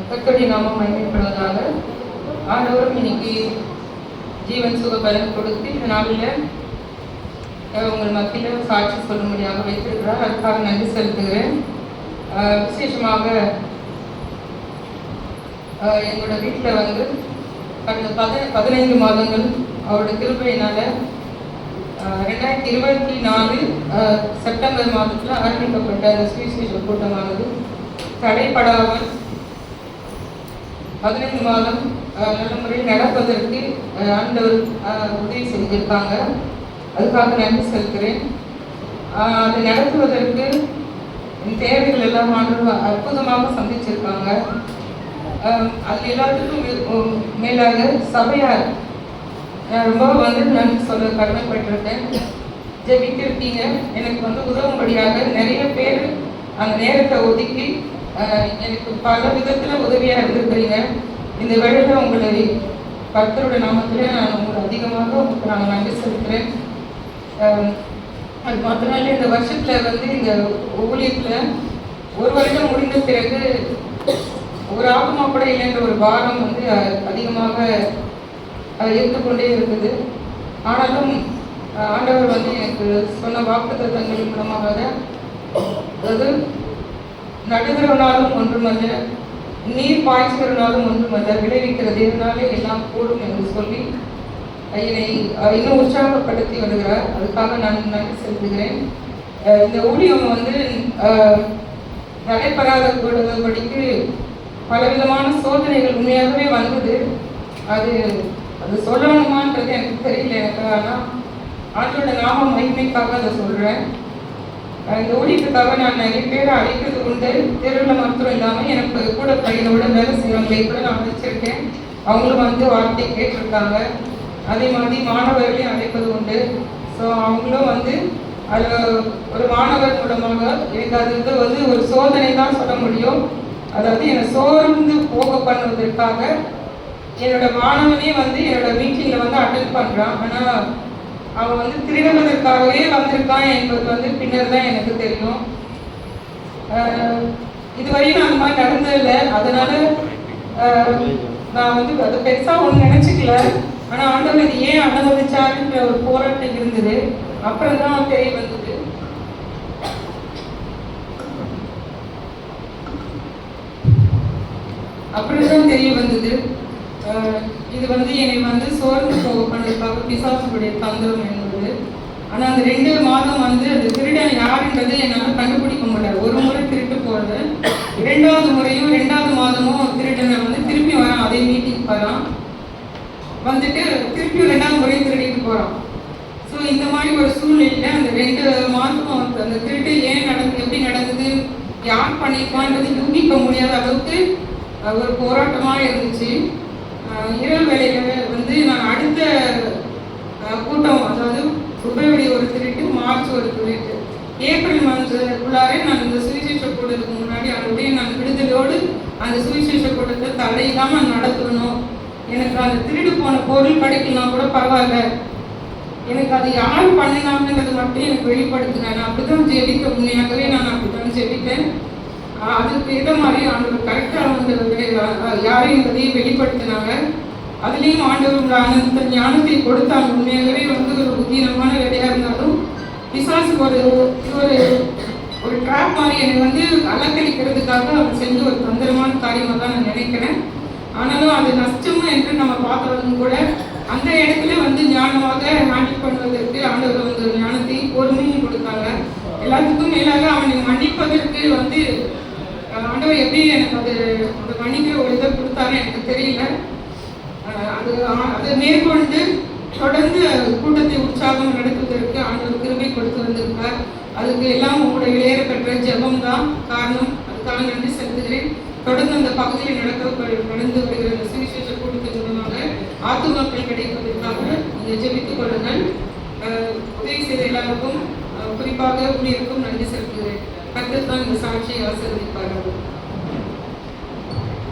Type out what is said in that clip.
கர்த்தருடைய நாமம் மகிமைப்படுவதாக. ஆண்டவரும் இன்னைக்கு ஜீவன் சுக பலன் கொடுத்து இந்த நாளில் உங்கள் மத்தியில் சாட்சி சொல்லும்படியாக வைத்திருக்கிறார். அதுக்காக நன்றி செலுத்துகிறேன். விசேஷமாக எங்களோட வீட்டில் வந்து கடந்த 15 மாதங்கள் அவரோட கிருபையினால 2024 செப்டம்பர் மாதத்தில் ஆரம்பிக்கப்பட்ட அந்த சுவிசேஷ கூட்டமானது தடைப்படாமல் 15 மாதம் நல்ல முறையில் நடப்பதற்கு ஆண்டவர் உதவி செஞ்சிருக்காங்க. அதுக்காக நன்றி செலுத்துகிறேன். அதை நடத்துவதற்கு தேவைகள் எல்லாம் ஆண்டவர் அற்புதமாக சந்திச்சிருக்காங்க. அது எல்லாத்துக்கும் மேலாக சபையார் நான் ரொம்ப நன்றி சொல்ல கடமைப்பட்டிருக்கேன். ஜெபித்திருக்கீங்க. எனக்கு உதவும்படியாக நிறைய பேர் அந்த நேரத்தை ஒதுக்கி எனக்கு பல விதத்தில் உதவியாக இருந்திருக்கிறீங்க. இந்த வேளையில் உங்களை கர்த்தருடைய நாமத்தில் நான் உங்களை அதிகமாக உங்களுக்கு நான் நன்றி செலுத்துகிறேன். அது மாத்திரமல்ல, இந்த வருஷத்தில் இந்த ஊழியத்தில் ஒரு வருடம் முடிந்த பிறகு ஒரு ஆத்மா கூட இல்லைன்ற ஒரு பாரம் அதிகமாக இருந்து கொண்டே இருக்குது. ஆனாலும் ஆண்டவர் எனக்கு சொன்ன வாக்குத்தத்தங்கள் மூலமாக அதாவது நடுகிறவனாலும் ஒன்றுமல்ல, நீர் பாய்ச்சுகிறனாலும் ஒன்றுமல்ல, விளைவிக்கிற தேவனாலே எல்லாம் கூடும் என்று சொல்லி என்னை இன்னும் உற்சாகப்படுத்தி வருகிறார். அதுக்காக நான் நன்றி செலுத்துகிறேன். இந்த ஊழியம் நடைபெறாதபடிக்கு பலவிதமான சோதனைகள் உண்மையாகவே வந்தது. அது சொல்லணுமான்றது எனக்கு தெரியல. எனக்கு ஆனால் ஆண்டோட நாம மகிமைக்காக அதை சொல்கிறேன். இந்த ஊழியத்துக்காக நான் நிறைய பேரை அழைக்கிறது உண்டு. தெருவில் மாத்திரம் இல்லாமல் எனக்கு கூட பையனோட வேலை செய்கிறவங்களை கூட நான் அழைச்சிருக்கேன். அவங்களும் வார்த்தை கேட்டிருக்காங்க. அதே மாதிரி மாணவர்களையும் அழைப்பது உண்டு. ஸோ அவங்களும் அதில் ஒரு மாணவர் மூலமாக எனக்கு அது ஒரு சோதனை தான் சொல்ல முடியும். அதாவது என்னை சோர்ந்து போக பண்ணுவதற்காக என்னோட மாணவனே என்னோட மீட்டிங்கில் அட்டென்ட் பண்ணுறான். ஆனால் அவன் திருடுவதற்காகவே வந்திருக்கான் என்பது பின்னர் தான் எனக்கு தெரியும். இதுவரையும் நான் அந்த மாதிரி நடந்ததில்லை. அதனால நான் அதை பெருசாக ஒன்று நினச்சிக்கல. ஆனால் ஆண்டவர் இது ஏன் அனுமதிச்சாருன்ற ஒரு போராட்டம் இருந்தது. அப்புறம் தான் தெரிய வந்தது. அப்படிதான் தெரிய வந்தது. இது என்னை சோர்ந்து போக பண்ணதுக்காக பிசாசுடைய தந்திரம் என்பது. ஆனால் அந்த 2 மாதம் அந்த திருடன் யாருன்றது என்னால் கண்டுபிடிக்க முடியாது. ஒரு முறை திருட்டு போகிறது, 2வது முறையும் 2வது மாதமும் திருடனை திருப்பி வரான். அதே மீட்டிங் வரான், திருப்பி 2வது முறையும் திருடிட்டு போகிறான். ஸோ இந்த மாதிரி ஒரு சூழ்நிலையில் அந்த 2 மாதமும் அந்த திருட்டு ஏன் நடந்தது, எப்படி நடந்தது, யார் பண்ணியிருக்கான்றது யூகிக்க முடியாத அளவுக்கு ஒரு போராட்டமாக இருந்துச்சு. இரவு வேளையில் நான் அடுத்த கூட்டம், அதாவது பிப்ரவரி ஒரு திருட்டு, மார்ச் ஒரு திருட்டு, ஏப்ரல் மந்த்துக்குள்ளாரே நான் இந்த சுவிசேஷ கூட்டத்துக்கு முன்னாடி அவருடைய நான் விடுதலையோடு அந்த சுவிசேஷ கூட்டத்தை தடையில்லாமல் நடத்தணும். எனக்கு அந்த திருடு போன பொருள் கிடைக்கலாம் கூட பரவாயில்ல, எனக்கு அது யார் பண்ணினாங்கிறது மட்டும் எனக்கு வெளிப்படுத்தினேன். நான் அப்படிதான் ஜெபிக்க, உண்மையாகவே நான் அப்படிதான் ஜெபித்தேன். அதுக்கு ஏற்ற மாதிரி ஆண்டவர் கரெக்டாக யாரையும் என்பதையும் வெளிப்படுத்தினாங்க. அதுலேயும் ஆண்டவர் அந்த ஞானத்தை கொடுத்தாங்க. உண்மையாகவே ஒரு புத்தீனமான வேலையாக இருந்தாலும் பிசாசு ஒரு ட்ராப் மாதிரி என்னை அலக்களிக்கிறதுக்காக அவர் செஞ்ச ஒரு தந்திரமான காரியமாக தான் நான் நினைக்கிறேன். ஆனாலும் அது நஷ்டமும் என்று நம்ம பார்க்குறதும் கூட அந்த இடத்துல ஞானமாக ஹேண்டில் பண்ணுவதற்கு ஆண்டவர் ஞானத்தை பொறுமையும் கொடுத்தாங்க. எல்லாத்துக்கும் மேலாக அவனை மன்னிப்பதற்கு ஆண்டவர் எப்படி எனக்கு அது மன்னிக்கிற ஒரு இதை கொடுத்தாரு எனக்கு தெரியல. அதை மேற்கொண்டு தொடர்ந்து கூட்டத்தை உற்சாகம் நடத்துவதற்கு ஆண்டவர் கிருபை கொடுத்து வந்திருக்கார். அதுக்கு எல்லாம் உங்களுடைய விளையாட பெற்ற ஜெபம் தான் காரணம். அதுக்காக நன்றி செலுத்துகிறேன். தொடர்ந்து அந்த பகுதியில் நடந்து வருகிற இந்த சுவிசேஷ கூட்டத்தின் மூலமாக ஆத்துமாக்கள் கிடைப்பதற்காக நீங்கள் ஜெபித்துக் கொள்ளுங்கள். உதவி செய்த எல்லாருக்கும் குறிப்பாக ஊழியருக்கும் நன்றி செலுத்துகிறேன். கர்த்தர் தான் இந்த சாட்சியை ஆசீர்வதிப்பார்கள்.